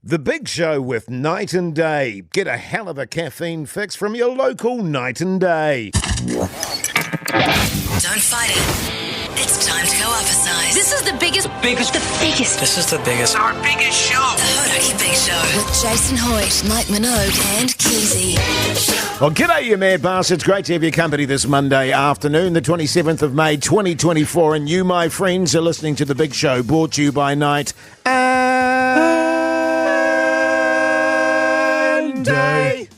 The Big Show with Night and Day. Get a hell of a caffeine fix from your local Night and Day. Don't fight it. It's time to go up a size. This is the biggest. This is the biggest. Our biggest show. The Hodaki Big Show with Jason Hoyt, Mike Minogue and Keyzie. Well, g'day, you mad bastards. Great to have your company this Monday afternoon, the 27th of May, 2024. And you, my friends, are listening to The Big Show, brought to you by Night and Day.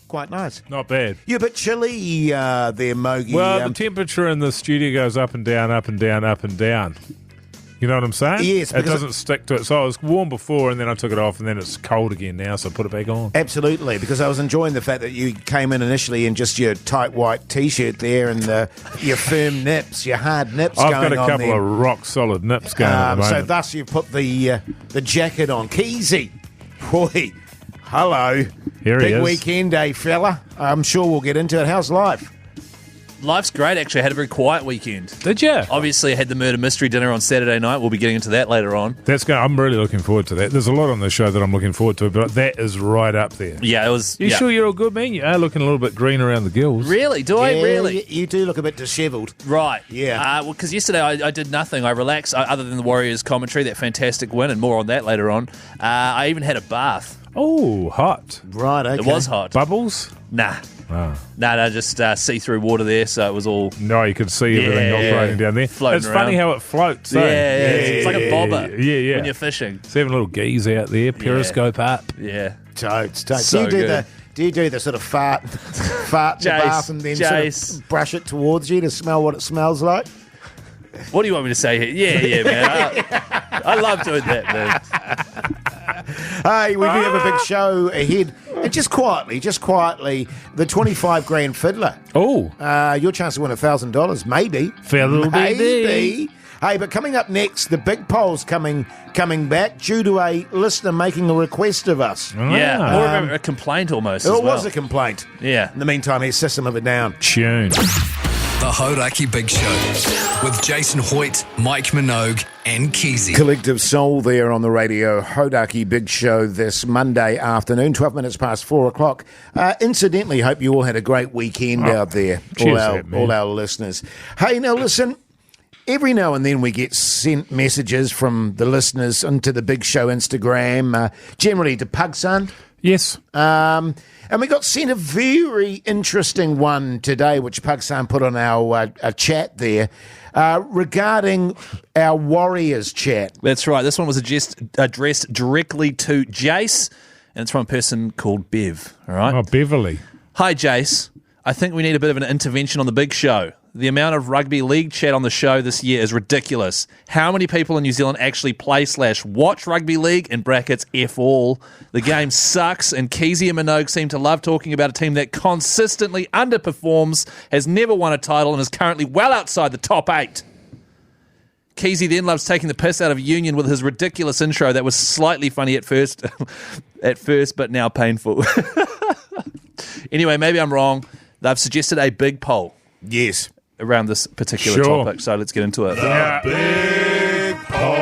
Quite nice. Not bad. You're a bit chilly there, Mogi. Well, the temperature in the studio goes up and down, up and down, up and down. You know what I'm saying? Yes. It doesn't stick to it. So it was warm before, and then I took it off, and then it's cold again now, so I put it back on. Absolutely, because I was enjoying the fact that you came in initially in just your tight white T-shirt there and your firm nips, your hard nips I've going on got a couple there. of rock-solid nips going at the So moment. thus you put the jacket on. Keyzie. Boy, hello. Here he Big is. weekend, fella. I'm sure we'll get into it. How's life? Life's great, actually. I had a very quiet weekend. Did you? Obviously, I had the murder mystery dinner on Saturday night. We'll be getting into that later on. I'm really looking forward to that. There's a lot on the show that I'm looking forward to, but that is right up there. Yeah, it was... You sure you're all good, man? You are looking a little bit green around the gills. Really? Do I really? You do look a bit dishevelled. Right. Yeah. Well, because yesterday I did nothing. I relaxed, other than the Warriors commentary, that fantastic win, and more on that later on. I even had a bath. Oh, hot. Right, okay. It was hot. Bubbles? Nah. Oh. No, just see-through water there, so it was all... No, you could see everything operating down there. Floating It's funny around. how it floats. Yeah, eh? it's like a bobber Yeah. when you're fishing. It's having little geese out there, periscope up. Yeah. Totes. So good. Do you do the sort of fart in the bath and then Jase. sort of brush it towards you to smell what it smells like? What do you want me to say here? Yeah, man. I love doing that, man. Hey, we do have a big show ahead. And just quietly, the 25 grand fiddler. Oh. Your chance to win $1,000, maybe. Fiddle Maybe. Hey, but coming up next, the big poll's coming back due to a listener making a request of us. Yeah, more of a complaint almost. It as well. was a complaint. Yeah. In the meantime, here's System of a Down. Tune. The Hodaki Big Show with Jason Hoyt, Mike Minogue and Keyzie. Collective Soul there on the radio. Hodaki Big Show this Monday afternoon, 12 minutes past 4 o'clock. Incidentally, hope you all had a great weekend out there, cheers, all our listeners. Hey, now listen, every now and then we get sent messages from the listeners into the Big Show Instagram, generally to Pugson. Yes. And we got sent a very interesting one today, which Pugsan put on our chat there, regarding our Warriors chat. That's right. This one was addressed directly to Jase, and it's from a person called Bev. All right. Oh, Beverly. Hi, Jase. I think we need a bit of an intervention on the Big Show. The amount of rugby league chat on the show this year is ridiculous. How many people in New Zealand actually play/watch rugby league? In brackets, F all. The game sucks, and Keyzie and Minogue seem to love talking about a team that consistently underperforms, has never won a title, and is currently well outside the top 8. Keyzie then loves taking the piss out of Union with his ridiculous intro that was slightly funny at first, but now painful. Anyway, maybe I'm wrong. They've suggested a big poll. Yes. Around this particular topic, so let's get into it. The big poll.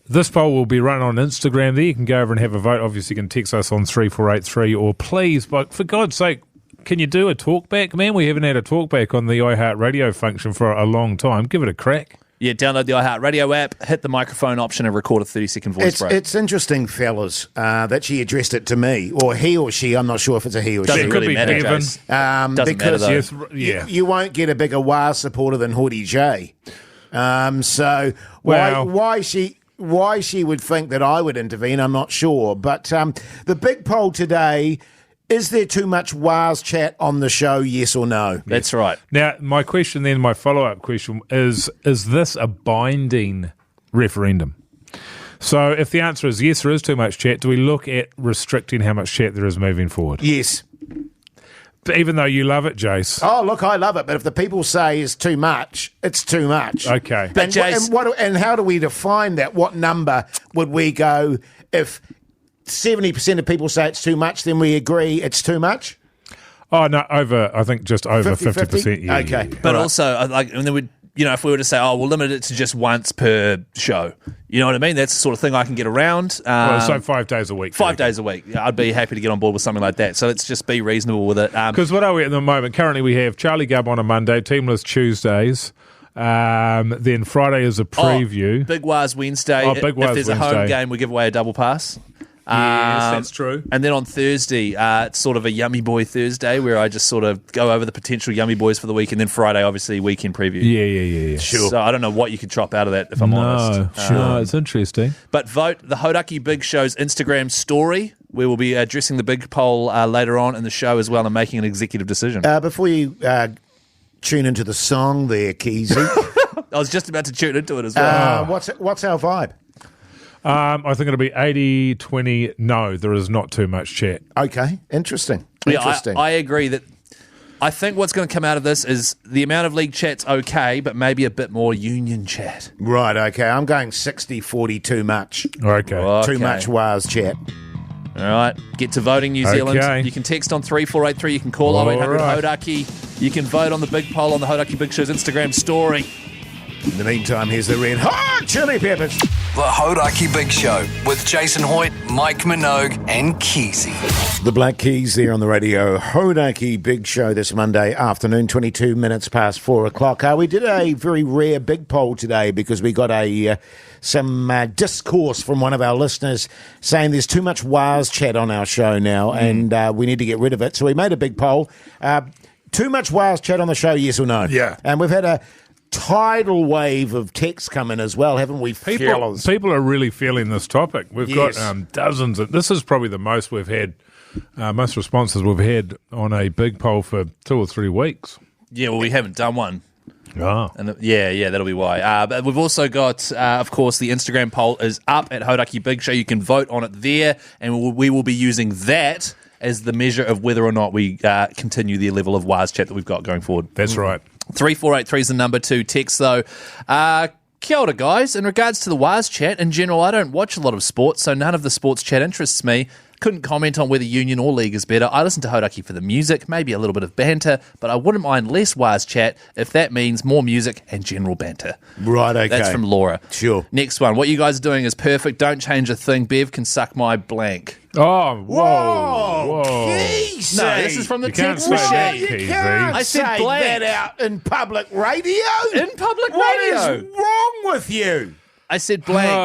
This poll will be run on Instagram there. You can go over and have a vote. Obviously, you can text us on 3483, or please, but for God's sake, can you do a talkback, man? We haven't had a talkback on the iHeartRadio function for a long time. Give it a crack. Yeah, download the iHeartRadio app, hit the microphone option, and record a 30-second voice break. It's interesting, fellas, that she addressed it to me, or he or she. I'm not sure if it's a he or Doesn't she. Could really be matter, Kevin. Jase. Because matter, though. Yes, yeah. you won't get a bigger WA supporter than Hoodie J. So why she would think that I would intervene, I'm not sure. But the big poll today: is there too much WA's chat on the show? Yes or no? That's right. Now, my question then, my follow-up question is this a binding referendum? So if the answer is yes, there is too much chat, do we look at restricting how much chat there is moving forward? Yes. Even though you love it, Jase. Oh, look, I love it, but if the people say it's too much, it's too much. Okay. But Jase, And how do we define that? What number would we go if 70% of people say it's too much, then we agree it's too much? Oh, no, I think just over 50%. Yeah, Okay. But All right. also, and then if we were to say, oh, we'll limit it to just once per show, you know what I mean? That's the sort of thing I can get around. So 5 days a week. 5 days a week. Yeah, I'd be happy to get on board with something like that. So let's just be reasonable with it. Because what are we at the moment? Currently we have Charlie Gubb on a Monday, Teamless Tuesdays. Then Friday is a preview. Big Waz Wednesday. Big Waz if there's Wednesday. a home game, we give away a double pass. Yes, that's true. And then on Thursday, it's sort of a Yummy Boy Thursday where I just sort of go over the potential Yummy Boys for the week. And then Friday, obviously, weekend preview. Yeah. Sure. So I don't know what you could chop out of that, if I'm honest. Sure, it's interesting. But vote the Hodaki Big Show's Instagram story. We will be addressing the big poll later on in the show as well and making an executive decision. Before you tune into the song there, Keyzie, I was just about to tune into it as well. what's our vibe? I think it'll be 80-20. No, there is not too much chat. Okay, interesting. Yeah, I agree that I think what's going to come out of this is the amount of league chat's okay, but maybe a bit more union chat. Right, okay. I'm going 60-40 too much. Okay. Too much Waz chat. All right, get to voting, New Zealand. Okay. You can text on 3483. You can call All 0800 right. Hodaki. You can vote on the big poll on the Hodaki Big Show's Instagram story. In the meantime, here's the Red Hot Chili Peppers. The Hodaki Big Show with Jason Hoyt, Mike Minogue, and Keyzie. The Black Keys there on the radio. Hodaki Big Show this Monday afternoon, 22 minutes past 4 o'clock. We did a very rare big poll today because we got some discourse from one of our listeners saying there's too much Waz chat on our show now and we need to get rid of it. So we made a big poll. Too much Waz chat on the show, yes or no? Yeah. And we've had a tidal wave of text come in as well, haven't we, fellas? People are really feeling this topic. We've Yes. got dozens. This is probably the most we've had, most responses we've had on a big poll for 2 or 3 weeks. Yeah, well, we haven't done one. Oh. And yeah, that'll be why. But we've also got, of course, the Instagram poll is up at Hodaki Big Show. You can vote on it there, and we will be using that as the measure of whether or not we continue the level of Waz chat that we've got going forward. That's right. 3483 is the number to text, though. Kia ora, guys. In regards to the Waz chat, in general, I don't watch a lot of sports, so none of the sports chat interests me. Couldn't comment on whether union or league is better. I listen to Hodaki for the music, maybe a little bit of banter, but I wouldn't mind less Waz chat if that means more music and general banter. Right, okay. That's from Laura. Sure. Next one. What you guys are doing is perfect. Don't change a thing. Bev can suck my blank. Oh, Whoa, Keyzie. No, this is from the You can't text say that, machine. Keyzie. You can't I said say blank. that out in public radio. In public What radio. is wrong with you? I said blank. Oh,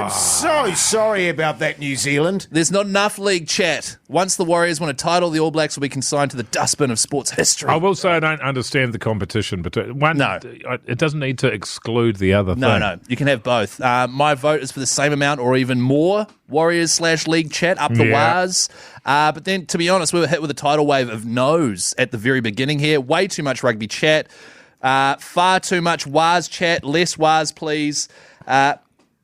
I'm so sorry about that, New Zealand. There's not enough league chat. Once the Warriors win a title, the All Blacks will be consigned to the dustbin of sports history. I will say I don't understand the competition, but No. it doesn't need to exclude the other thing. No, you can have both. My vote is for the same amount or even more Warriors/league chat, up the Yeah. Waz. But then, to be honest, we were hit with a tidal wave of no's at the very beginning here. Way too much rugby chat. Far too much Waz chat. Less Waz, please.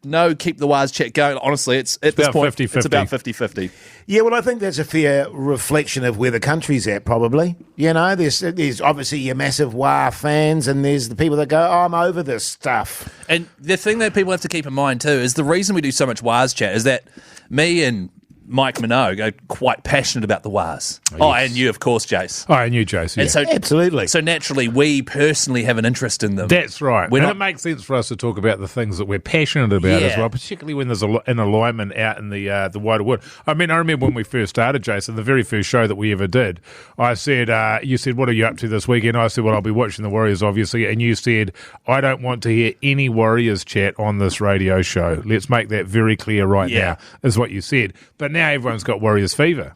No, keep the Waz chat going. Honestly, it's at this about point, 50-50. it's about 50-50. Yeah, well, I think that's a fair reflection of where the country's at, probably. You know, there's obviously your massive WA fans, and there's the people that go, oh, I'm over this stuff. And the thing that people have to keep in mind too is the reason we do so much Waz chat is that me and Mike Minogue are quite passionate about the Waz. Oh, and you, of course, Jase. Oh, and you, Jase. Yeah. And so, Absolutely. So naturally, we personally have an interest in them. That's right. We're And not- it makes sense for us to talk about the things that we're passionate about as Yeah. well, particularly when there's an alignment out in the wider world. I mean, I remember when we first started, Jason, the very first show that we ever did, I said, you said, what are you up to this weekend? I said, well, I'll be watching the Warriors, obviously. And you said, I don't want to hear any Warriors chat on this radio show. Let's make that very clear right Yeah. now, is what you said. But now everyone's got Warriors fever.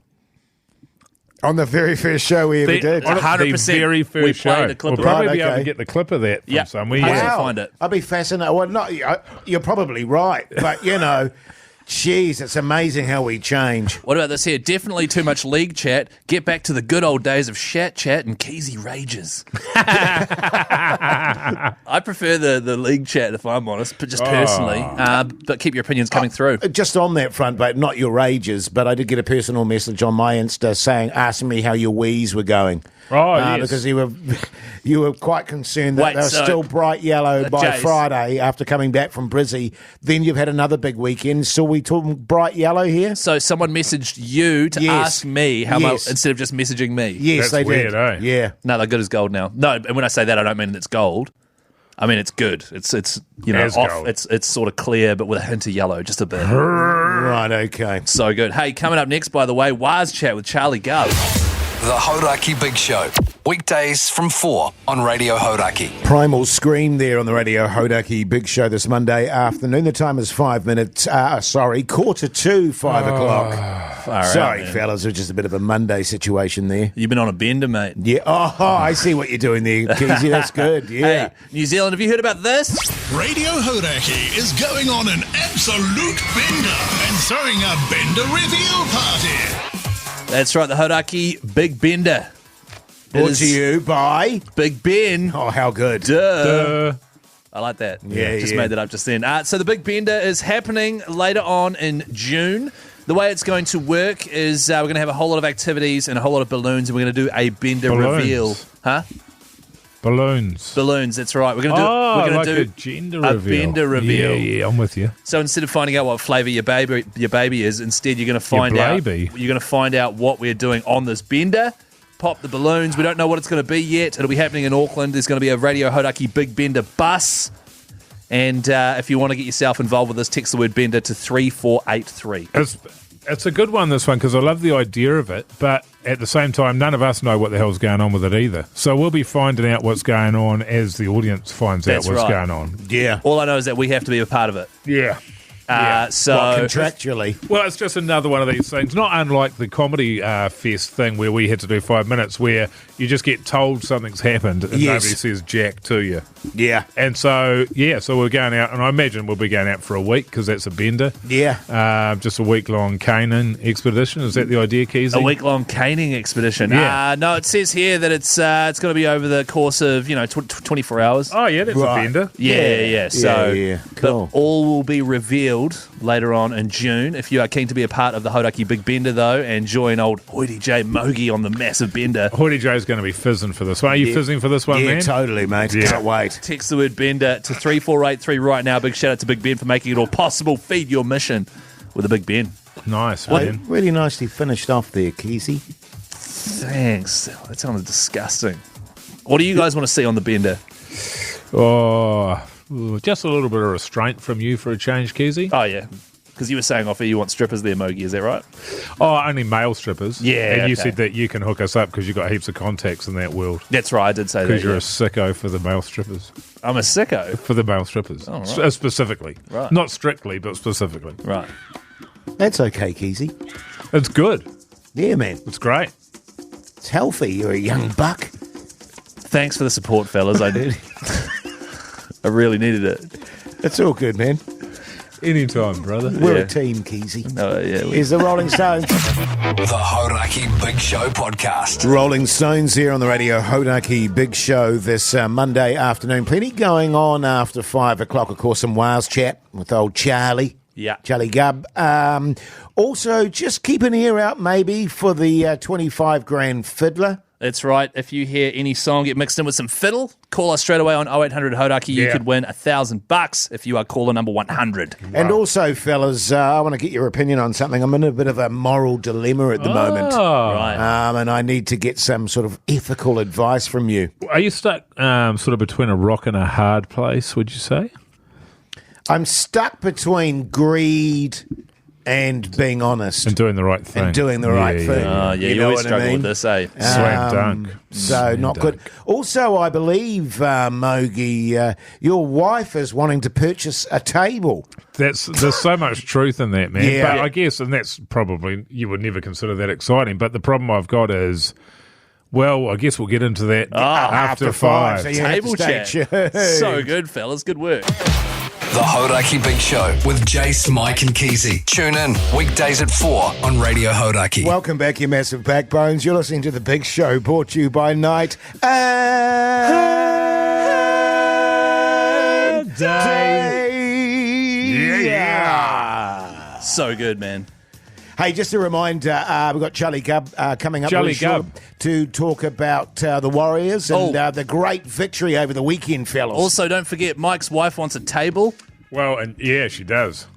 On the very first show we ever did. on 100%. The very first We show. played a clip We'll of probably it. be able Okay. to get the clip of that from Yeah. somewhere. Wow. Yeah. Find it. I'd be fascinated. Well, not, you're probably right, but, you know, geez, it's amazing how we change. What about this here? Definitely too much league chat. Get back to the good old days of Shat Chat and Keyzie Rages. I prefer the league chat, if I'm honest, but just personally. But keep your opinions coming through. Just on that front, but not your ages, but I did get a personal message on my Insta asking me how your wheeze were going. Oh, yes. Because you were quite concerned that Wait, they were so- still bright yellow by Jase. Friday after coming back from Brizzy. Then you've had another big weekend. So we talking bright yellow here? So someone messaged you to Yes. ask me how Yes. much instead of just messaging me. Yes, That's they weird, did. eh? Yeah. No, they're good as gold now. No, and when I say that, I don't mean it's gold. I mean, it's good. It's As off. gold. It's sort of clear, but with a hint of yellow, just a bit. Right, okay. So good. Hey, coming up next, by the way, Waz Chat with Charlie Gubb. The Hodaki Big Show. Weekdays from 4 on Radio Hodaki. Primal Scream there on the Radio Hodaki Big Show this Monday afternoon. The time is 5 minutes, 2:45 o'clock. Sorry, fellas, it's just a bit of a Monday situation there. You've been on a bender, mate. Yeah, I see what you're doing there, Keyzie. That's good, yeah. Hey, New Zealand, have you heard about this? Radio Hodaki is going on an absolute bender and throwing a bender reveal party. That's right, the Hodaki Big Bender. It Brought is to you by... Big Ben. Oh, how good. Duh. I like that. Yeah, Just yeah. made that up just then. So the Big Bender is happening later on in June. The way it's going to work is we're going to have a whole lot of activities and a whole lot of balloons, and we're going to do a bender Balloons. reveal. Huh? Balloons. Balloons, that's right. We're going to do, Oh, we're going like to do a gender a reveal. bender reveal. Yeah, I'm with you. So instead of finding out what flavour your baby is, instead you're going to find out baby? you're going to find out what we're doing on this bender. Pop the balloons. We don't know what it's going to be yet. It'll be happening in Auckland. There's going to be a Radio Hodaki Big Bender bus. And if you want to get yourself involved with this, text the word bender to 3483. It's a good one, this one, because I love the idea of it, but at the same time, none of us know what the hell's going on with it either. So we'll be finding out what's going on as the audience finds That's out what's right. going on. Yeah. All I know is that we have to be a part of it. Yeah. So What, contractually? Well, it's just another one of these things, not unlike the comedy fest thing where we had to do 5 minutes, where you just get told something's happened and Yes. nobody says jack to you. Yeah. And so we're going out, and I imagine we'll be going out for a week because that's a bender. Yeah. Just a week-long caning expedition. Is that the idea, Keyzie? a week-long caning expedition. Yeah. No, it says here that it's going to be over the course of 24 hours. Oh, yeah, that's Right. a bender. Yeah. So yeah. Cool. but all will be revealed later on in June. If you are keen to be a part of the Hodaki Big Bender, though, and join old Hoity J Mogi on the massive bender, Hoity J's going to be fizzing for this one. Are you fizzing for this one, Yeah, man? totally, mate. Yeah. Can't wait. text the word bender to 3483 right now. Big shout out to Big Ben for making it all possible. Feed your mission with a Big Ben. Nice, Hey, man. really nicely finished off there, Keyzie. Thanks. That sounded disgusting. What do you guys want to see on the bender? Oh, just a little bit of restraint from you for a change, Keyzie. Oh, yeah. Because you were saying off air you want strippers there, Mogi. Is that right? Oh, only male strippers. Yeah, And you okay. said that you can hook us up because you've got heaps of contacts in that world. That's right. I did say that. Because you're yeah. a sicko for the male strippers. I'm a sicko. For the male strippers. Oh, right. Specifically. Right. Not strictly, but specifically. Right. That's okay, Keyzie. It's good. Yeah, man. It's great. It's healthy. You're a young buck. Thanks for the support, fellas. I really needed it. It's all good, man. Anytime, brother. We're Yeah. a team, Keyzie. Oh, yeah. Here's the Rolling Stones. The Hodaki Big Show podcast. Rolling Stones here on the Radio Hodaki Big Show this Monday afternoon. Plenty going on after 5 o'clock. Of course, some Waz chat with old Charlie. Yeah. Charlie Gubb. Also, just keep an ear out maybe for the 25 grand fiddler. That's right. If you hear any song get mixed in with some fiddle, call us straight away on 0800 Hodaki. You Yeah. could win $1,000 if you are caller number 100. And also, fellas, I want to get your opinion on something. I'm in a bit of a moral dilemma at the moment. Oh. Right. And I need to get some sort of ethical advice from you. Are you stuck sort of between a rock and a hard place, would you say? I'm stuck between greed and being honest. And doing the right thing. And doing the right thing. Yeah, You you know always what I struggle mean? with this, eh? Slam dunk. So Slam not dunk. good. Also, I believe, Mogi, your wife is wanting to purchase a table. There's so much truth in that, man. Yeah. But I guess, and that's probably, you would never consider that exciting. But the problem I've got is, well, I guess we'll get into that after five. So you have to Table stay chat. tuned. So good, fellas. Good work. The Hodaki Big Show with Jase, Mike and Keyzie. Tune in weekdays at 4 on Radio Hodaki. Welcome back, you massive backbones. You're listening to The Big Show, brought to you by Night and Day. Yeah. So good, man. Hey, just a reminder, we've got Charlie Gubb coming up Charlie really short Gubb. to talk about the Warriors and the great victory over the weekend, fellas. Also, don't forget, Mike's wife wants a table. Well, and yeah, she does.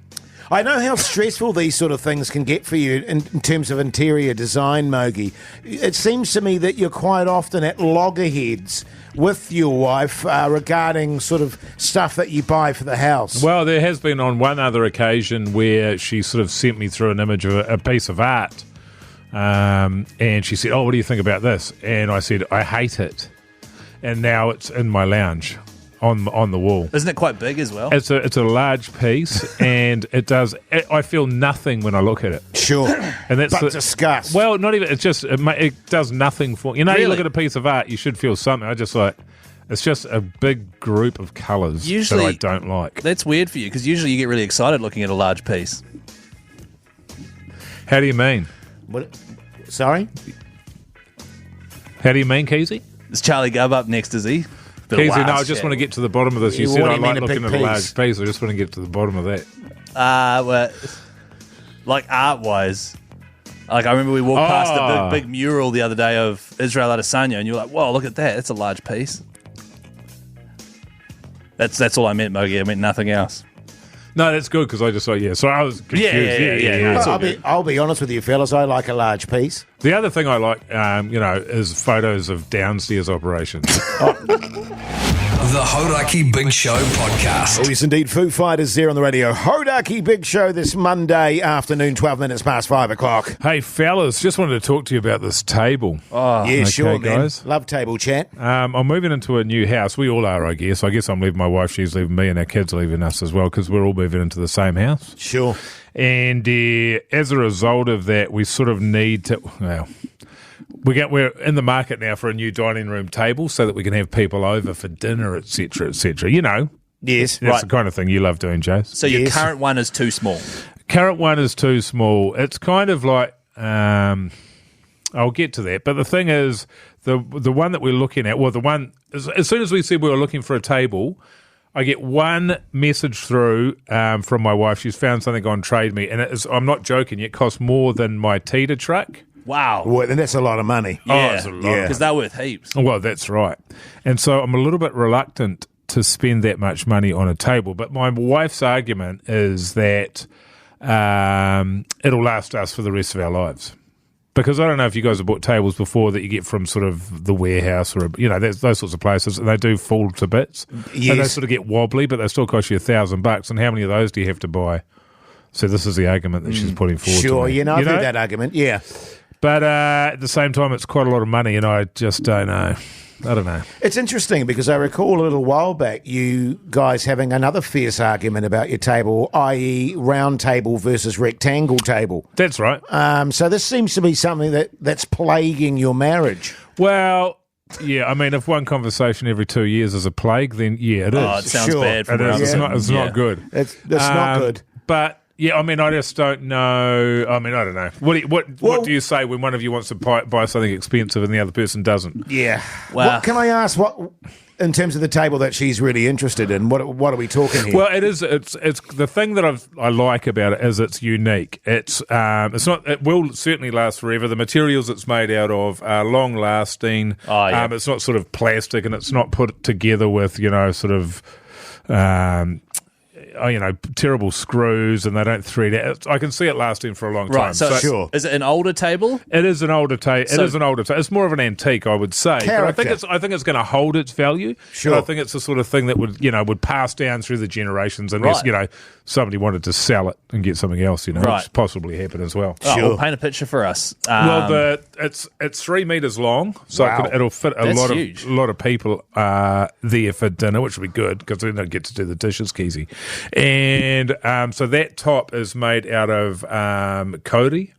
I know how stressful these sort of things can get for you in terms of interior design, Mogi. It seems to me that you're quite often at loggerheads with your wife regarding sort of stuff that you buy for the house. Well, there has been on one other occasion where she sort of sent me through an image of a piece of art, and she said, "Oh, what do you think about this?" And I said, "I hate it." And now it's in my lounge on the wall. Isn't it quite big as well? It's a large piece, and I feel nothing when I look at it. Sure, and that's disgust. Well, not even. It's just it does nothing for you. Really? You look at a piece of art, you should feel something. It's just a big group of colours that I don't like. That's weird for you because usually you get really excited looking at a large piece. How do you mean? What? Sorry? How do you mean, Keyzie? Is Charlie Gubb up next, is he? Keyzie, no, I just want to get to the bottom of this. You said What do I you mean like a big looking at a large piece? piece. I just want to get to the bottom of that. Well, like art-wise. Like I remember we walked past a big mural the other day of Israel Adesanya, and you were like, "Whoa, look at that! That's a large piece." That's all I meant, Mogi. I meant nothing else. No, that's good because I just thought, So I was confused. Yeah. Well, I'll be honest with you, fellas. I like a large piece. The other thing I like, is photos of downstairs operations. The Hodaki Big Show podcast. Oh, yes, indeed. Foo Fighters there on the radio. Hodaki Big Show this Monday afternoon, 12 minutes past 5 o'clock. Hey, fellas, just wanted to talk to you about this table. Yeah, okay, sure, man. guys. Love table chat. I'm moving into a new house. We all are, I guess. I guess I'm leaving my wife. She's leaving me, and our kids are leaving us as well because we're all moving into the same house. Sure. And as a result of that, we sort of need to... Well, we're in the market now for a new dining room table so that we can have people over for dinner, etc., etc. You know. Yes, That's right. the kind of thing you love doing, Jase. So your current one is too small. Current one is too small. It's kind of like... I'll get to that. But the thing is, the one that we're looking at... Well, the one... As soon as we said we were looking for a table... I get one message through from my wife. She's found something on Trade Me, and I'm not joking. It costs more than my Teeter truck. Wow. Well, and that's a lot of money. Yeah, it's a lot. because they're worth heaps. Well, that's right. And so I'm a little bit reluctant to spend that much money on a table. But my wife's argument is that it'll last us for the rest of our lives. Because I don't know if you guys have bought tables before that you get from sort of the warehouse or, those sorts of places, and they do fall to bits. Yes. And they sort of get wobbly, but they still cost you $1,000. And how many of those do you have to buy? So this is the argument that she's putting forward to Sure, me. I've heard that argument, yeah. But at the same time, it's quite a lot of money, and I just don't know. I don't know. It's interesting because I recall a little while back you guys having another fierce argument about your table, i.e. round table versus rectangle table. That's right. So this seems to be something that's plaguing your marriage. Well, yeah, I mean, if one conversation every 2 years is a plague, then yeah, it is. Oh, it sounds Sure. bad for It is. us. It's not good. It's not good. But yeah, I mean, I just don't know. I mean, I don't know. What do you say when one of you wants to buy something expensive and the other person doesn't? Yeah. Wow. What can I ask? What in terms of the table that she's really interested in? What are we talking here? Well, it is. It's the thing that I like about it is it's unique. It's not. It will certainly last forever. The materials it's made out of are long lasting. Oh, yeah. It's not sort of plastic, and it's not put together with sort of. Terrible screws, and they don't thread it. I can see it lasting for a long time. Right, so Sure. is it an older table? It is an older table. So- It's more of an antique, I would say. Character. But I think it's going to hold its value. Sure. And I think it's the sort of thing that would pass down through the generations unless Right. somebody wanted to sell it and get something else. Right. Which possibly happen as well. Oh, Sure. well, paint a picture for us. Well, it's 3 meters long, so Wow. it'll fit a That's lot huge. of people there for dinner, which would be good because then they'll get to do the dishes, Keyzie. And so that top is made out of Cody.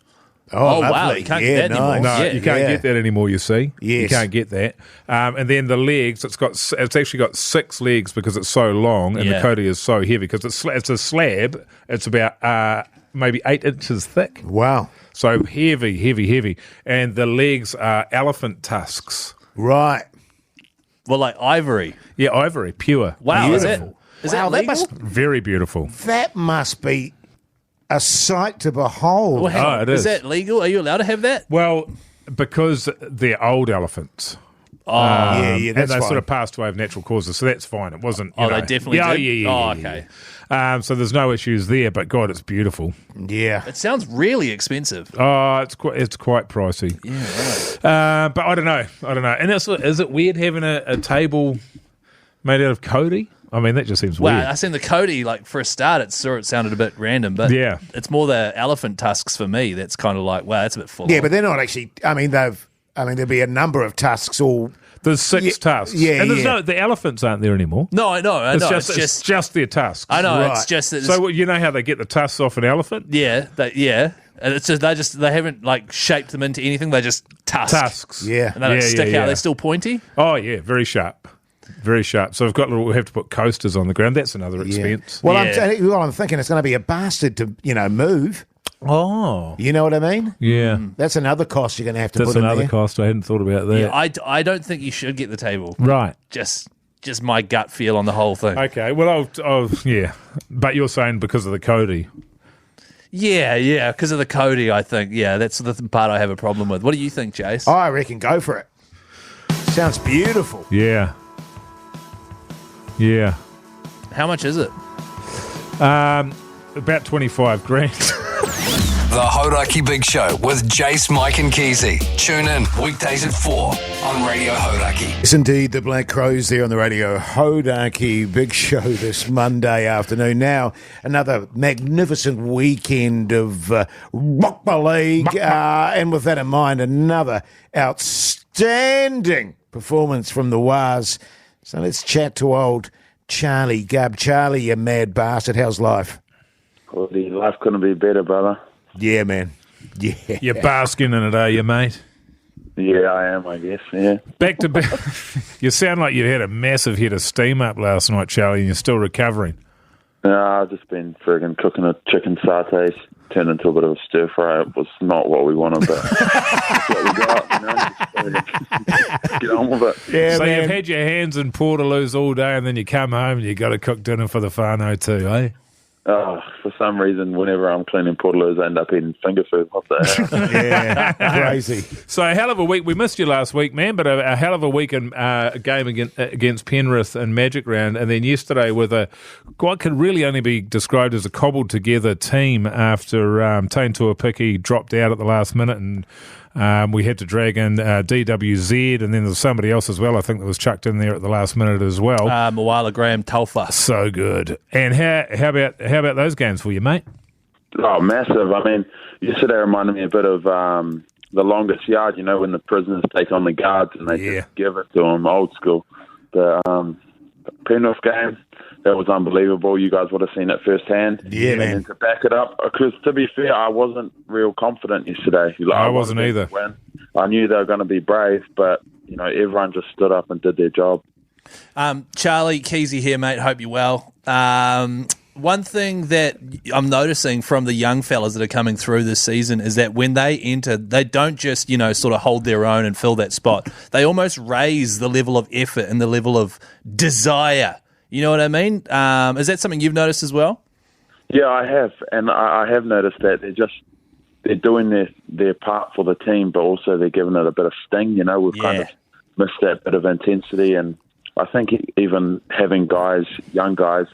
oh, wow, lovely. you can't yeah, get that anymore. nice. No, Yeah. you can't Yeah. get that anymore. You see, you Yes. can't get that. And then the legs, it's actually got 6 legs because it's so long, and Yeah. the Cody is so heavy because it's a slab. It's about maybe 8 inches thick, Wow. so heavy, and the legs are elephant tusks. Right. Well, like ivory. Yeah, ivory, pure. Wow, is beautiful. Is Wow, that that legal? must- Very beautiful. That must be a sight to behold. Well, hang on. it is is. that legal? Are you allowed to have that? Well, because they're old elephants. yeah, and that's they fine. sort of passed away of natural causes, so that's fine. It wasn't. Oh, they definitely did? Yeah. Okay. So there's no issues there, but God, it's beautiful. Yeah. It sounds really expensive. Oh, it's quite pricey. Yeah, right. But I don't know. And is it weird having a table made out of Cody? I mean, that just seems Well, weird. I seen the Cody, like, for a start, it sounded a bit random, but Yeah. it's more the elephant tusks for me. That's kind of like, wow, that's a bit full. Yeah, but they're not actually. I mean, there'll be a number of tusks all. There's 6 tusks. yeah, and there's yeah. the elephants aren't there anymore. No, I know. It's just their tusks. I know. Right. It's just that. So you know how they get the tusks off an elephant? Yeah, and it's just they haven't like shaped them into anything. They just Tusks. Yeah. and they don't stick out. They're still pointy. Oh yeah, very sharp. Very sharp. So we'll have to put coasters on the ground. That's another expense. Well, Yeah. I'm thinking it's going to be a bastard to move. Oh. You know what I mean? Yeah. That's another cost you're going to have to That's put in another there. cost. I hadn't thought about that. Yeah, I don't think you should get the table. Right. Just my gut feel on the whole thing. Okay. Well, yeah. But you're saying because of the Cody. Yeah, because of the Cody, I think. Yeah, that's the part I have a problem with. What do you think, Jase? I reckon go for it. Sounds beautiful. Yeah. Yeah. How much is it? About 25 grand. The Hodaki Big Show with Jase, Mike and Keyzie. Tune in weekdays at 4 on Radio Hodaki. Yes, indeed, the Black Crows there on the radio. Hodaki Big Show this Monday afternoon. Now, another magnificent weekend of rugby league. And with that in mind, another outstanding performance from the Waz. So let's chat to old Charlie Gubb. Charlie, you mad bastard. How's life? Well, life couldn't be better, brother. Yeah, man. Yeah. You're basking in it, are you, mate? Yeah, I am, I guess, yeah. Back to back. You sound like you had a massive head of steam up last night, Charlie, and you're still recovering. No, I've just been friggin' cooking a chicken satay, turned into a bit of a stir fry. It was not what we wanted, but that's what we got, you know. Get on with it. Yeah, So man. you've had your hands in Portaloos all day, and then you come home and you got to cook dinner for the whānau too, eh? Oh, for some reason, whenever I'm cleaning Portaloos, I end up eating finger food. What the hell? Yeah, crazy. So a hell of a week. We missed you last week, man, but a hell of a week in a game against Penrith in Magic Round, and then yesterday with what could really only be described as a cobbled together team after Tane Tuapiki dropped out at the last minute, and we had to drag in DWZ, and then there was somebody else as well, I think, that was chucked in there at the last minute as well. Moala Graham Tulfa. So good. And how about those games for you, mate? Oh, massive. I mean, yesterday reminded me a bit of the longest yard, you know, when the prisoners take on the guards and they just give it to them, old school. The Penrith game, that was unbelievable. You guys would have seen it firsthand. Yeah, and man. then to back it up, because to be fair, I wasn't real confident yesterday. I wasn't either. I knew they were going to be brave, but, you know, everyone just stood up and did their job. Charlie, Keyzie here, mate. Hope you're well. One thing that I'm noticing from the young fellas that are coming through this season is that when they enter, they don't just, sort of hold their own and fill that spot. They almost raise the level of effort and the level of desire. You know what I mean? Is that something you've noticed as well? Yeah, I have. And I have noticed that they're doing their part for the team, but also they're giving it a bit of sting. You know, we've kind of missed that bit of intensity. And I think even having young guys,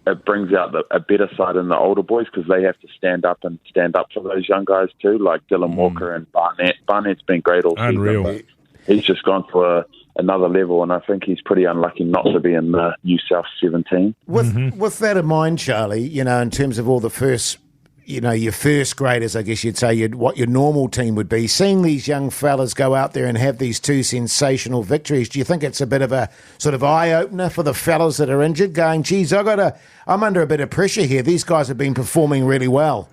it brings out a better side in the older boys because they have to stand up for those young guys too, like Dylan Walker and Barnett. Barnett's been great all season. Unreal. But he's just gone to another level, and I think he's pretty unlucky not to be in the New South 17. With that in mind, Charlie, in terms of all the first, your first graders, I guess you'd say, what your normal team would be, seeing these young fellas go out there and have these two sensational victories, do you think it's a bit of a sort of eye-opener for the fellas that are injured, going, geez, I'm under a bit of pressure here. These guys have been performing really well.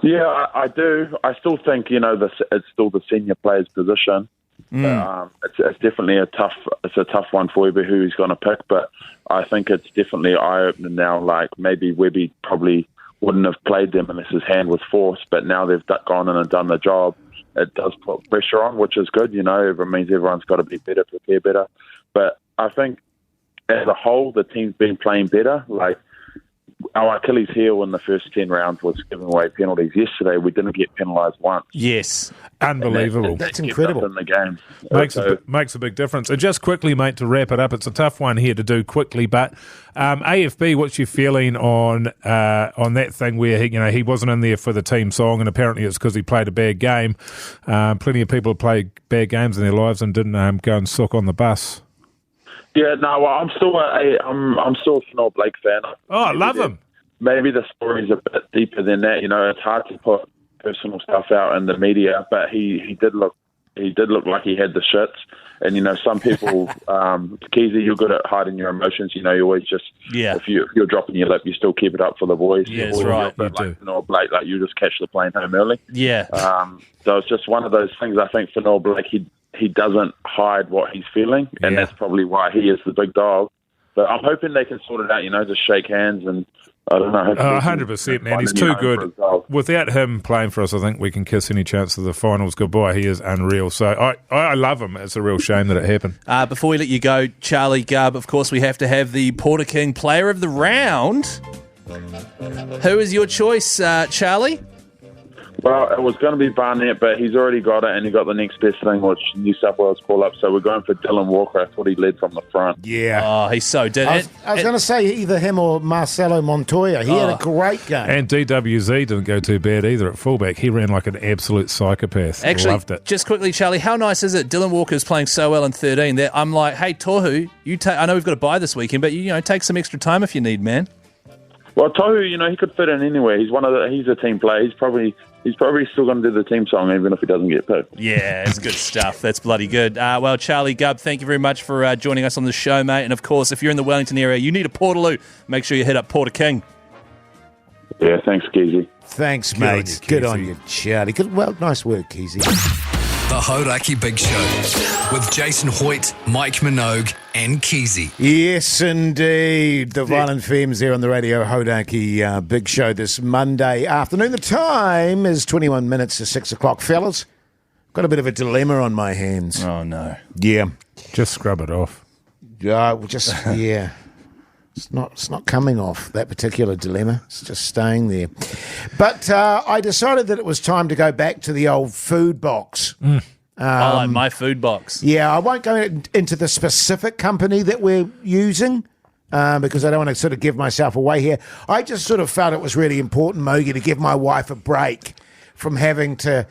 Yeah, I do. I still think, it's still the senior players' position. It's definitely a tough one for Webby who he's going to pick, but I think it's definitely eye-opening now. Like maybe Webby probably wouldn't have played them unless his hand was forced, but now they've gone in and done the job. It does put pressure on, which is good. It means everyone's got to be better, prepare better. But I think as a whole, the team's been playing better. Like our Achilles heel in the first 10 rounds was giving away penalties. Yesterday, we didn't get penalised once. Yes. Unbelievable. That's incredible. In the game. Makes a big difference. And just quickly, mate, to wrap it up, it's a tough one here to do quickly, but AFB, what's your feeling on that thing where he wasn't in there for the team song, and apparently it's because he played a bad game. Plenty of people play bad games in their lives and didn't go and sock on the bus. Yeah, no, well, I'm still a Fenor Blake fan. Oh, I love him. Maybe the story's a bit deeper than that. It's hard to put personal stuff out in the media, but he did look like he had the shits. And some people, Keyzie, you're good at hiding your emotions. You always just if you're dropping your lip, you still keep it up for the boys. Yeah, that's right. You do. Fenor Blake, you just catch the plane home early. Yeah. So it's just one of those things. I think Fenor Blake, he doesn't hide what he's feeling, and that's probably why he is the big dog. But I'm hoping they can sort it out, just shake hands, and I don't know. 100%, man. He's too good. Without him playing for us, I think we can kiss any chance of the finals goodbye. He is unreal. So I love him. It's a real shame that it happened. Before we let you go, Charlie Gubb, of course, we have to have the Porter King Player of the Round. Who is your choice, Charlie? Well, it was going to be Barnett, but he's already got it, and he got the next best thing, which New South Wales call up. So we're going for Dylan Walker. I thought he led from the front. Yeah. Oh, he's so dead. I was going to say either him or Marcelo Montoya. He had a great game. And DWZ didn't go too bad either at fullback. He ran like an absolute psychopath. Actually, loved it. Just quickly, Charlie, how nice is it? Dylan Walker's playing so well in 13 that I'm like, hey, Tohu, I know we've got a bye this weekend, but take some extra time if you need, man. Well, Tohu, he could fit in anywhere. He's he's a team player. He's probably still going to do the team song even if he doesn't get picked. Yeah, it's good stuff. That's bloody good. Well, Charlie Gubb, thank you very much for joining us on the show, mate. And, of course, if you're in the Wellington area, you need a Portaloo, make sure you hit up Porter King. Yeah, thanks, Keyzie. Thanks, mate. Good on you, Charlie. Nice work, Keyzie. The Hauraki Big Show with Jason Hoyt, Mike Minogue and Keyzie. Yes, indeed. The Violent Femmes there on the Radio Hauraki Big Show this Monday afternoon. The time is 21 minutes to 6 o'clock. Fellas, got a bit of a dilemma on my hands. Oh, no. Yeah. Just scrub it off. Yeah. It's not coming off, that particular dilemma. It's just staying there. But I decided that it was time to go back to the old food box. I like my food box. Yeah, I won't go into the specific company that we're using because I don't want to sort of give myself away here. I just sort of felt it was really important, Mogi, to give my wife a break from having to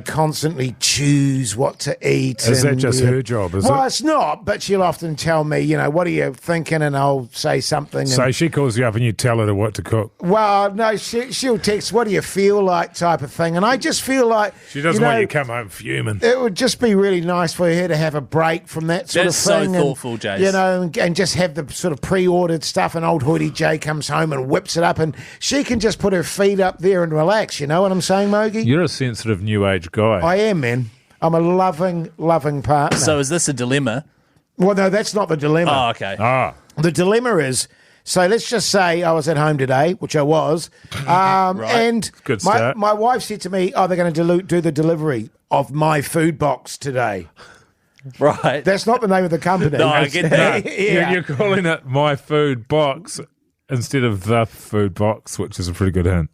constantly choose what to eat. Is that just her job, is it? Well, it's not, but she'll often tell me, what are you thinking? And I'll say something. So she calls you up and you tell her what to cook? Well, no, she'll text, what do you feel like type of thing. And I just feel like... She doesn't want you to come home fuming. It would just be really nice for her to have a break from that sort of thing. That's so thoughtful, Jase. And just have the sort of pre-ordered stuff, and old Hoodie J comes home and whips it up, and she can just put her feet up there and relax. You know what I'm saying, Mogi? You're a sensitive new age guy. I am, man. I'm a loving partner. So is this a dilemma? Well, no, that's not the dilemma. Oh, okay. The dilemma is, so let's just say I was at home today, which I was, right. And good start. My wife said to me, they're going to do the delivery of my food box today. Right. That's not the name of the company. No, I get that. Yeah. You're calling it my food box instead of the food box, which is a pretty good hint.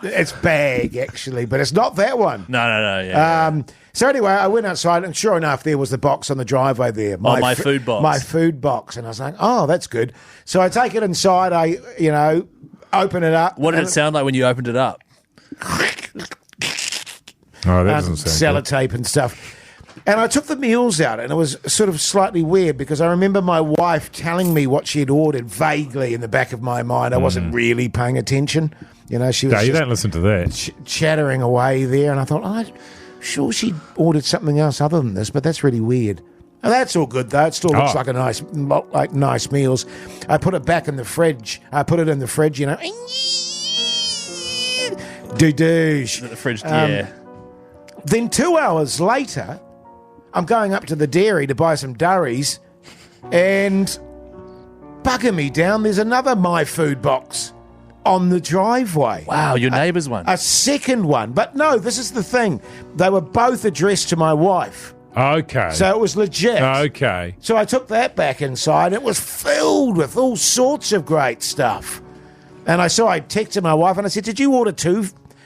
It's bag, actually, but it's not that one. No, yeah. So anyway, I went outside, and sure enough, there was the box on the driveway there. My food box. My food box. And I was like, that's good. So I take it inside, I open it up. What did it sound like when you opened it up? That doesn't sound sellotape and stuff. And I took the meals out, and it was sort of slightly weird because I remember my wife telling me what she had ordered vaguely in the back of my mind. I wasn't really paying attention. She was you don't listen to that. Chattering away there, and I thought, I'm sure she ordered something else other than this, but that's really weird. And that's all good, though. It still looks like nice meals. I put it back in the fridge. I put it in the fridge, Doo-douche. The fridge, yeah. Then 2 hours later, I'm going up to the dairy to buy some durries, and bugging me down, there's another My Food box on the driveway. Wow, your neighbour's one. A second one. But no, this is the thing. They were both addressed to my wife. Okay. So it was legit. Okay. So I took that back inside. It was filled with all sorts of great stuff. And I texted my wife and I said, did you order 2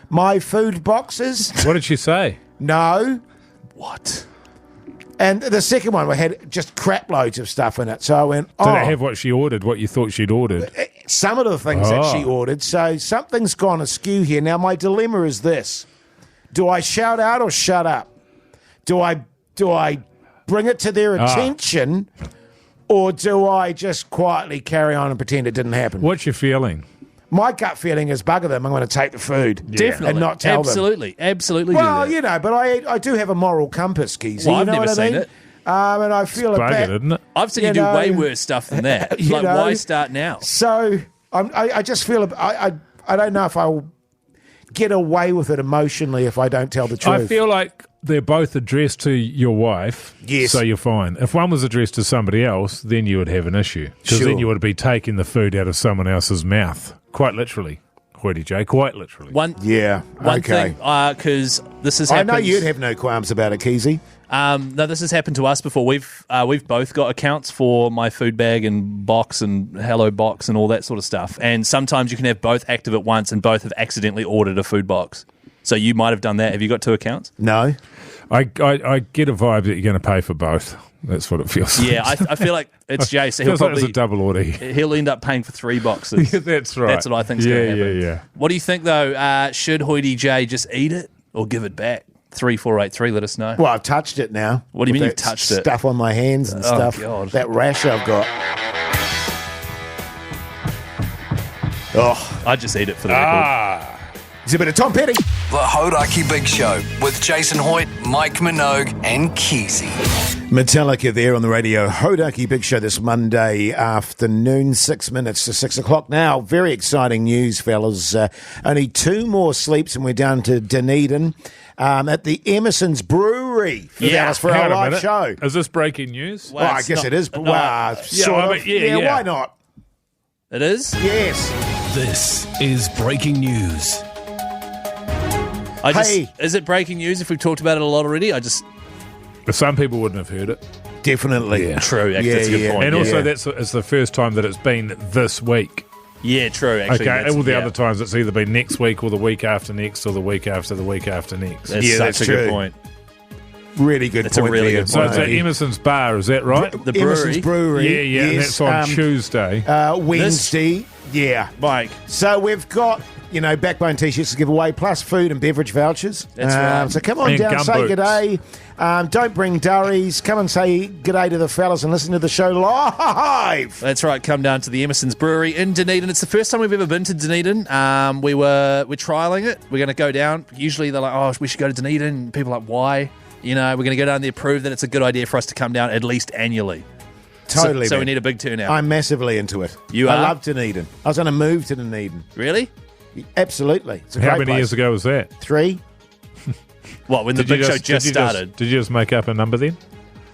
my food boxes? What did she say? No. What? And the second one had just crap loads of stuff in it. So I went, Did it have what she ordered, what you thought she'd ordered? Some of the things that she ordered. So something's gone askew here. Now, my dilemma is this. Do I shout out or shut up? Do I bring it to their attention or do I just quietly carry on and pretend it didn't happen? What's your feeling? My gut feeling is bugger them. I'm going to take the food. Definitely. And not tell Absolutely. them. Absolutely. Well, do that. but I do have a moral compass, Keyzie. Well, you I've know never what I seen mean? it. And I feel Bugger, a bit. isn't it? I've seen you do way worse stuff than that. Like, why start now? So I just feel I don't know if I'll get away with it emotionally if I don't tell the truth. I feel like they're both addressed to your wife, Yes. so you're fine. If one was addressed to somebody else, then you would have an issue. Because Sure. then you would be taking the food out of someone else's mouth. Quite literally. Hoity J, quite literally. One Yeah. One Okay. thing, because this has I happened. know you'd have no qualms about it, Keyzie. No, this has happened to us before. We've both got accounts for my food bag and box and Hello Box and all that sort of stuff. And sometimes you can have both active at once, and both have accidentally ordered a food box. So you might have done that. Have you got 2 accounts? No. I get a vibe that you're going to pay for both. That's what it feels like. Yeah, I feel like it's Jase. Feels like it's a double order. He'll end up paying for 3 boxes. Yeah, that's right. That's what I think's going to happen. Yeah. What do you think though? Should Hoity J just eat it or give it back? 3483. Let us know. Well, I've touched it now. What do you With mean you've that touched it? Stuff on my hands and stuff. God. That rash I've got. Oh, I'd just eat it for the record. it's a bit of Tom Petty. The Hodaki Big Show with Jason Hoyt, Mike Minogue, and Keyzie. Metallica there on the radio. Hodaki Big Show this Monday afternoon, 6 minutes to 6 o'clock. Now, very exciting news, fellas. Only 2 more sleeps and we're down to Dunedin at the Emerson's Brewery for our Hang on a live minute. show. Is this breaking news? Well, I it's guess not- it is. no, Well, sort of. yeah. Why not? It is? Yes. This is breaking news. Hey. Is it breaking news if we've talked about it a lot already? Some people wouldn't have heard it. Definitely. True, actually, that's a good point. And also, Yeah. it's the first time that it's been this week. Yeah, true, actually. Okay, that's- all the yeah. other times it's either been next week or the week after next or the week after the week after next. That's Yeah, such that's a good true. point. Really good That's a point really there. good So it's at Mikey. Emerson's Bar, is that right? The Emerson's brewery. Brewery. Yeah, and Yes, that's on Tuesday. Wednesday. Yeah. Mike. So we've got, Backbone T-shirts to give away, plus food and beverage vouchers. That's right. So come on And down, say gumboots. g'day. Don't bring durries. Come and say g'day to the fellas and listen to the show live. That's right. Come down to the Emerson's Brewery in Dunedin. It's the first time we've ever been to Dunedin. We're trialing it. We're going to go down. Usually they're like, oh, we should go to Dunedin. People are like, why? We're going to go down there, prove that it's a good idea for us to come down at least annually. Totally. So we man. need a big turnout. I'm massively into it. You I are? love Dunedin. I was going to move to Dunedin. Really? Absolutely. It's a How great many place. years ago was that? 3? What, when the Did you big show just started? Did you just make up a number then?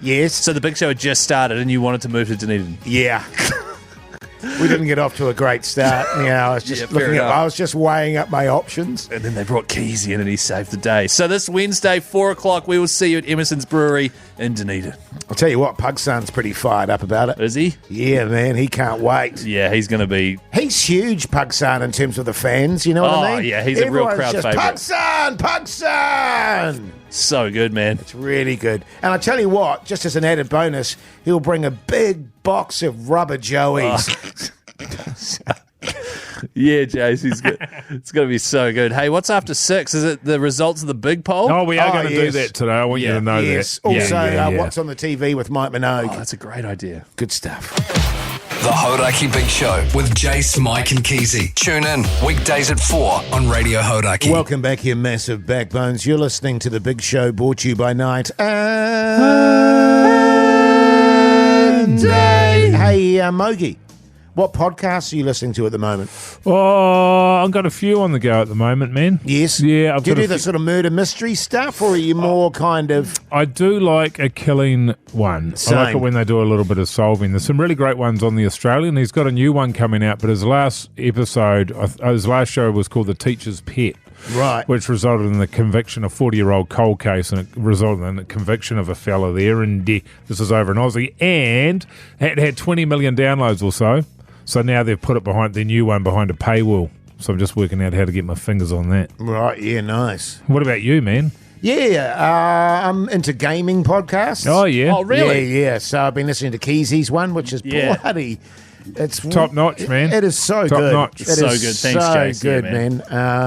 Yes. So the big show had just started and you wanted to move to Dunedin? Yeah. We didn't get off to a great start. I was just Yeah, fair enough. I was just weighing up my options. And then they brought Keyzie in and he saved the day. So this Wednesday, 4 o'clock, we will see you at Emerson's Brewery in Dunedin. I'll tell you what, Pugsan's pretty fired up about it. Is he? Yeah, man, he can't wait. Yeah, he's going to be... He's huge, Pugsan, in terms of the fans. You know what I Oh, mean? yeah, he's a real Everyone's crowd just, favourite. Pugsan! So good, man. It's really good. And I tell you what, just as an added bonus, he'll bring a big box of rubber joeys. Yeah, Jase, he's good. It's going to be so good. Hey, what's after 6? Is it the results of the big poll? Oh, we are Oh, going to yes. do that today. I want you to know Yes. that. Also, Yeah. what's on the TV with Mike Minogue. Oh, that's a great idea. Good stuff. The Hodaki Big Show with Jase, Mike, and Keyzie. Tune in weekdays at 4 on Radio Hodaki. Welcome back, you massive backbones. You're listening to The Big Show, brought to you by Night and Day. Hey, Mogi, what podcasts are you listening to at the moment? Oh, I've got a few on the go at the moment, man. Yes? Yeah, I've Do you got do a the few- sort of murder mystery stuff, or are you more kind of... I do like a killing one. I like Same. it when they do a little bit of solving. There's some really great ones on The Australian. He's got a new one coming out, but his last episode, his last show was called The Teacher's Pet. Right. which resulted in the conviction of 40-year-old cold case, and it resulted in the conviction of a fella there. And this is over in Aussie, and it had 20 million downloads or so. So now they've put it behind their new one behind a paywall. So I'm just working out how to get my fingers on that. Right, yeah, nice. What about you, man? Yeah, I'm into gaming podcasts. Oh, yeah. Oh, really? Yeah. So I've been listening to Keyzie's one, which is bloody... It's Top notch, man. It is so Top good. notch. It So is good. Thanks, so Jase. good, Yeah,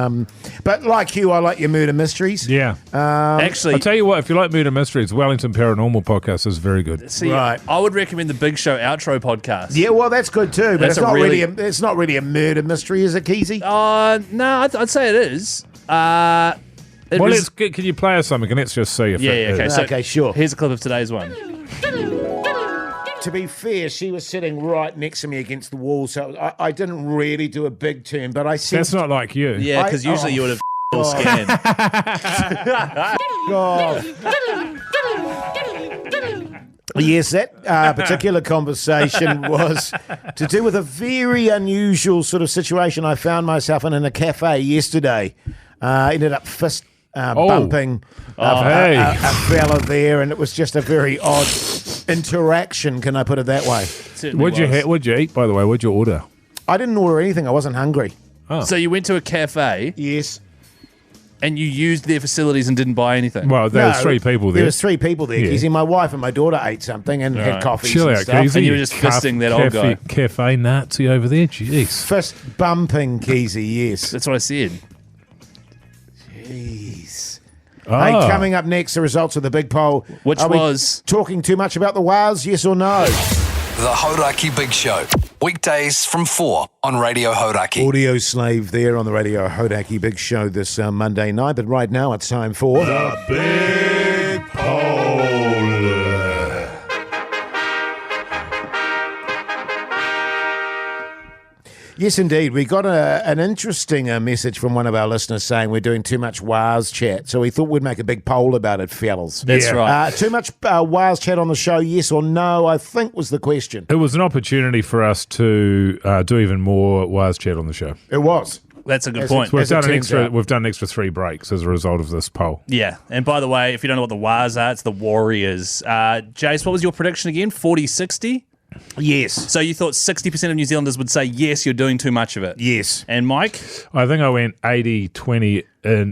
man. But like you, I like your murder mysteries. Yeah. Actually, I'll tell you what, if you like Murder Mysteries, Wellington Paranormal Podcast is very good. see, Right. I would recommend the Big Show outro podcast. Yeah, well, that's good too. But That's it's a not really- it's not really a murder mystery, is it, Keyzie? No, I'd say it is. It Well, was- can you play us something, and let's just see if yeah, it okay. is. So Okay, sure. Here's a clip of today's one. To be fair, she was sitting right next to me against the wall, so I didn't really do a big turn, but I That's sensed... not like you. Yeah, because usually you would have full scan. God. Yes, that particular conversation was to do with a very unusual sort of situation I found myself in a cafe yesterday. Ended up fist bumping a fella there, and it was just a very odd interaction, can I put it that way? What'd you eat, by the way? What'd you order? I didn't order anything. I wasn't hungry. So you went to a cafe Yes. and you used their facilities and didn't buy anything. Well, there was No, 3 people There there. was 3 people there, Yeah. Keyzie. My wife and my daughter ate something and had coffee Chill and out, stuff. Keyzie. And you were just fisting that old guy. Cafe Nazi over there. Jeez. Fist bumping, Keyzie, yes. That's what I said. Jeez. Oh. Hey, coming up next, the results of the big poll. Which Are we was- talking too much about the whales, yes or no? The Hauraki Big Show. Weekdays from 4 on Radio Hauraki. Audio slave there on the Radio Hodaki Big Show this Monday night. But right now it's time for... The Big Poll. Yes, indeed. We got an interesting message from one of our listeners saying we're doing too much WARS chat. So we thought we'd make a big poll about it, fellas. That's Yeah. right. Too much WARS chat on the show, yes or no, I think was the question. It was an opportunity for us to do even more Wise Chat on the show. It was. That's a good As point. As it turns out. We've done an extra 3 breaks as a result of this poll. Yeah. And by the way, if you don't know what the Wars are, it's the Warriors. Jase, what was your prediction again? 40-60? Yes. So you thought 60% of New Zealanders would say, yes, you're doing too much of it. Yes. And Mike? I think I went 80-20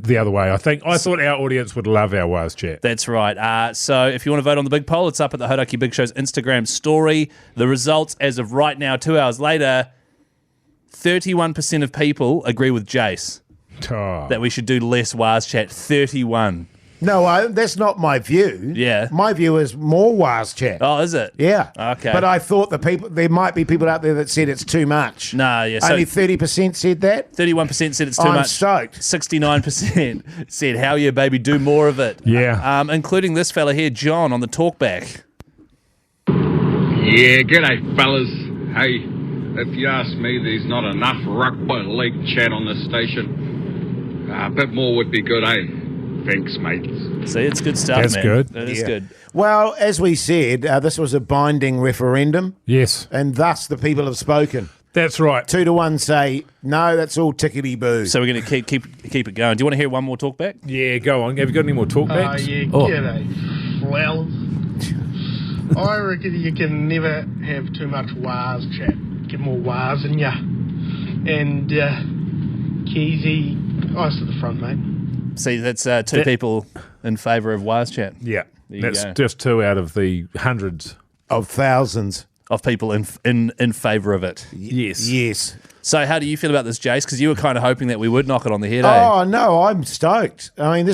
the other way. I thought our audience would love our Wise Chat. That's right. So if you want to vote on the big poll, it's up at the Hodaki Big Show's Instagram story. The results as of right now, 2 hours later, 31% of people agree with Jase Oh. that we should do less WARS chat. 31. No, that's not my view. Yeah. My view is more WARS chat. Oh, is it? Yeah. Okay. But I thought there might be people out there that said it's too much. Nah, yeah. So Only 30% said that. 31% said it's too I'm much. stoked. 69% said, hell yeah, baby, do more of it. Yeah. Including this fella here, John, on the talkback. Yeah, g'day fellas. Hey, if you ask me, there's not enough rugby league chat on this station. A bit more would be good, eh? Thanks, mates. See, it's good stuff, That's man. good. That is Yeah. good. Well, as we said, this was a binding referendum, Yes, and thus the people have spoken. that's right. 2-1 say, no, that's all tickety-boo. So we're going to keep it going. Do you want to hear one more talkback? Yeah, go on. Have you got any more talkbacks? G'day, flowers. I reckon you can never have too much wars chat. Get more wars in ya. And Keyzie, eyes to the front, mate. See, that's two people in favour of WARS chat. Yeah, There you that's go. just 2 out of the hundreds. Of thousands. Of people in favour of it. Yes. Yes. So how do you feel about this, Jase? Because you were kind of hoping that we would knock it on the head, eh? Oh, no, I'm stoked. I mean,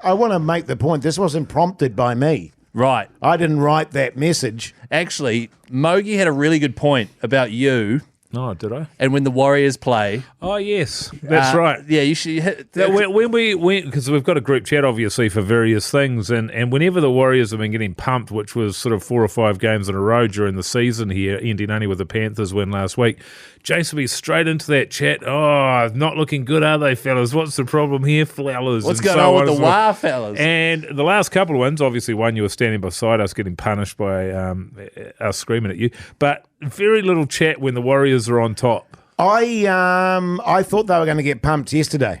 I want to make the point, this wasn't prompted by me. Right. I didn't write that message. Actually, Mogi had a really good point about you Oh, did I? and when the Warriors play. Oh, yes. That's right. Yeah, you should hit... When because we've got a group chat obviously for various things, and whenever the Warriors have been getting pumped, which was sort of 4 or 5 games in a row during the season here, ending only with the Panthers win last week, Jase will be straight into that chat. Oh, not looking good, are they, fellas? What's the problem here, fellas? What's And going so on with and the so WAR forth. fellas? And the last couple of wins, obviously one you were standing beside us getting punished by us screaming at you, but very little chat when the Warriors are on top. I thought they were going to get pumped yesterday.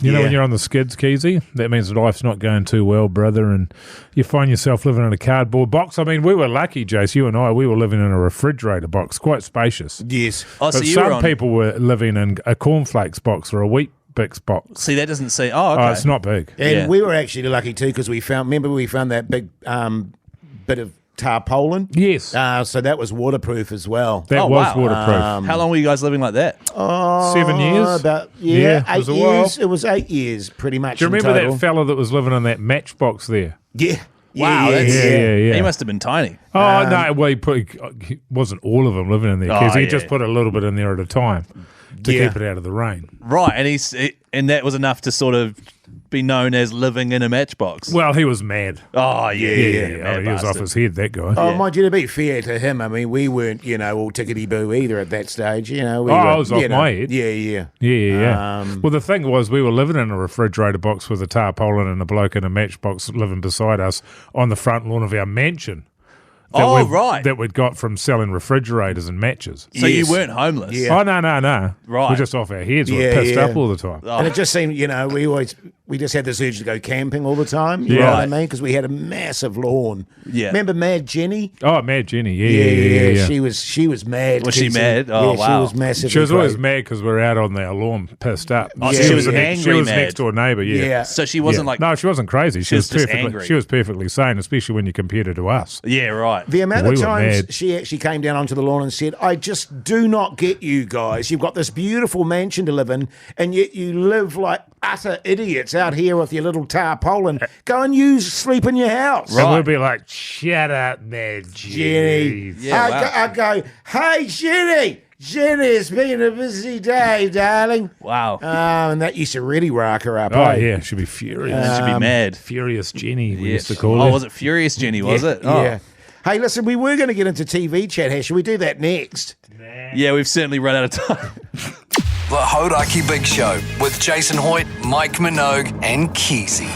You know, when you're on the skids, Keyzie, that means life's not going too well, brother, and you find yourself living in a cardboard box. I mean, we were lucky, Jase, you and I, we were living in a refrigerator box, quite spacious. Yes. But some people were living in a cornflakes box or a wheat Bix box. See, that doesn't seem... Oh, okay. Oh, it's not big. And we were actually lucky too because we found that big bit of tarpaulin? Yes. So that was waterproof as well. That was waterproof. How long were you guys living like that? 7 years? About, 8 years. It was 8 years pretty much. Do you remember that fella that was living in that matchbox there? Yeah. Wow, yeah. He must have been tiny. Oh, no, well, he wasn't all of them living in there because he just put a little bit in there at a time to keep it out of the rain. Right, and that was enough to sort of be known as living in a matchbox. Well, he was mad. Oh, yeah. Oh, he was off his head, that guy. Oh, mind you, to be fair to him, I mean, we weren't, all tickety-boo either at that stage. I was off my head. Yeah. Well, the thing was, we were living in a refrigerator box with a tarpaulin and a bloke in a matchbox living beside us on the front lawn of our mansion. That we'd got from selling refrigerators and matches. So you weren't homeless? Yeah. Oh, no. Right. We're just off our heads. We're pissed up all the time. And it just seemed, we just had this urge to go camping all the time. You know what I mean? Because we had a massive lawn. Yeah. Remember Mad Jenny? Oh, Mad Jenny. Yeah. She was mad. Was she mad? Oh, wow. She was massive. She was always mad because we were out on our lawn pissed up. Oh, so she was angry. She was mad. next door neighbour, yeah. So she wasn't like... No, she wasn't crazy. She was just perfectly angry. She was perfectly sane, especially when you compared her to us. Yeah, right. The amount of times she actually came down onto the lawn and said, I just do not get you guys. You've got this beautiful mansion to live in, and yet you live like utter idiots out here with your little tarpaulin. Go and sleep in your house. Right. And we'll be like, shut up, Mad Jenny. I go, hey, Jenny, it's been a busy day, darling. Wow. And that used to really rock her up. Oh, yeah, she'd be furious. She'd be mad. Furious Jenny, we used to call her. Oh, was it Furious Jenny, was it? Oh. Yeah. Hey, listen, we were going to get into TV chat here. Should we do that next? Yeah, we've certainly run out of time. The Hodaki Big Show with Jason Hoyt, Mike Minogue, and Keyzie.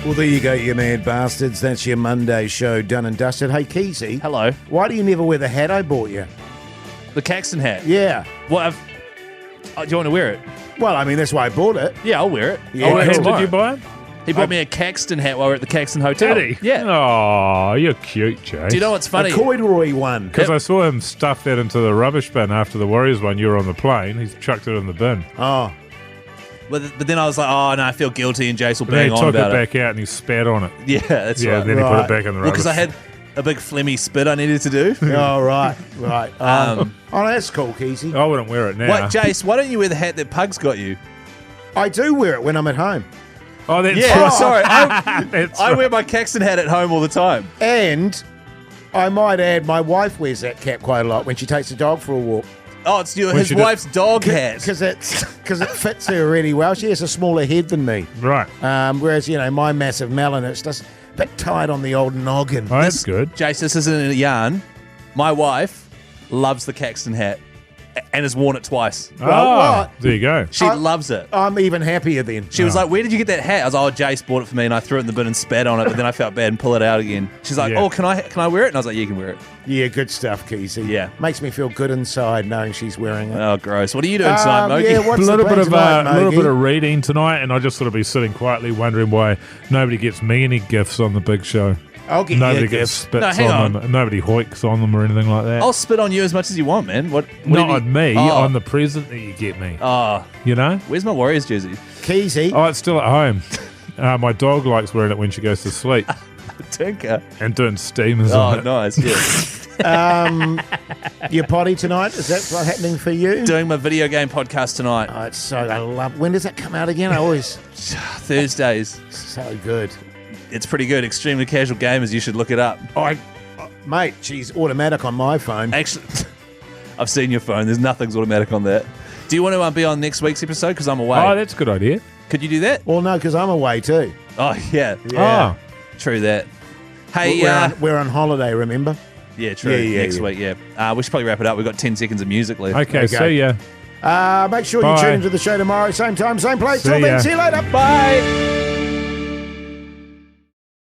Well, there you go, you mad bastards. That's your Monday show done and dusted. Hey, Keyzie. Hello. Why do you never wear the hat I bought you? The Caxton hat? Yeah. Well, do you want to wear it? Well, I mean, that's why I bought it. Yeah, I'll wear it. Yeah. I'll wear it Did tomorrow. you buy it? He bought me a Caxton hat while we were at the Caxton Hotel. Did he? Yeah. Oh, you're cute, Jase. Do you know what's funny? A corduroy one. Because I saw him stuff that into the rubbish bin after the Warriors one. You were on the plane. He's chucked it in the bin. Oh. But then I was like, oh, no, I feel guilty, and Jace will And then bang he on took it about it. back out and he spat on it. Yeah, that's right. Then he put it back in the rubbish. Well, because I had a big phlegmy spit I needed to do. Oh, right. Oh, that's cool, Keyzie. I wouldn't wear it now. Wait, Jace, why don't you wear the hat that Pug's got you? I do wear it when I'm at home. Oh, that's Yeah, right. sorry. That's I right. wear my Caxton hat at home all the time. And I might add, my wife wears that cap quite a lot when she takes the dog for a walk. Oh, it's When his she wife's dog hat. Because it fits her really well. She has a smaller head than me. Right. Whereas, my massive melon, it's just a bit tight on the old noggin. Oh, that's good. Jace, this isn't a yarn. My wife loves the Caxton hat and has worn it twice. Well, there you go. She loves it. I'm even happier then. She was like, where did you get that hat? I was like, oh, Jace bought it for me, and I threw it in the bin and spat on it, but then I felt bad and pull it out again. She's like, oh, can I wear it? And I was like, yeah, you can wear it. Yeah, good stuff, Keyzie. Yeah. Makes me feel good inside knowing she's wearing it. Oh, gross. What are you doing tonight, Mogi? Yeah, what's A little the bit plans of tonight, Mogi? reading tonight, and I just sort of be sitting quietly wondering why nobody gets me any gifts on the big show. I'll get Nobody you a gets gift. spits No, hang on on. them. Nobody hoiks on them or anything like that. I'll spit on you as much as you want, man. What Not do you on me, Oh. on the present that you get me. Oh, You know? where's my Warriors jersey? Keyzie. Oh, it's still at home. My dog likes wearing it when she goes to sleep Tinker. and doing steamers Oh, on it. nice. Yeah. Your potty tonight, is that what's happening for you? Doing my video game podcast tonight. Oh, it's so, I love, when does that come out again? I always, Thursdays. so good. It's pretty good. Extremely Casual Gamers. You should look it up. Mate, she's automatic on my phone. Actually, I've seen your phone. There's nothing's automatic on that. Do you want to be on next week's episode? Because I'm away. Oh, that's a good idea. Could you do that? Well, no, because I'm away too. Oh, yeah. Oh, True that. Hey, We're on holiday, remember? yeah, true. Next week, yeah. We should probably wrap it up. We've got 10 seconds of music left. okay. See ya. Make sure you Bye. tune into the show tomorrow, same time, same place. See Till then, ya. see you later. Bye.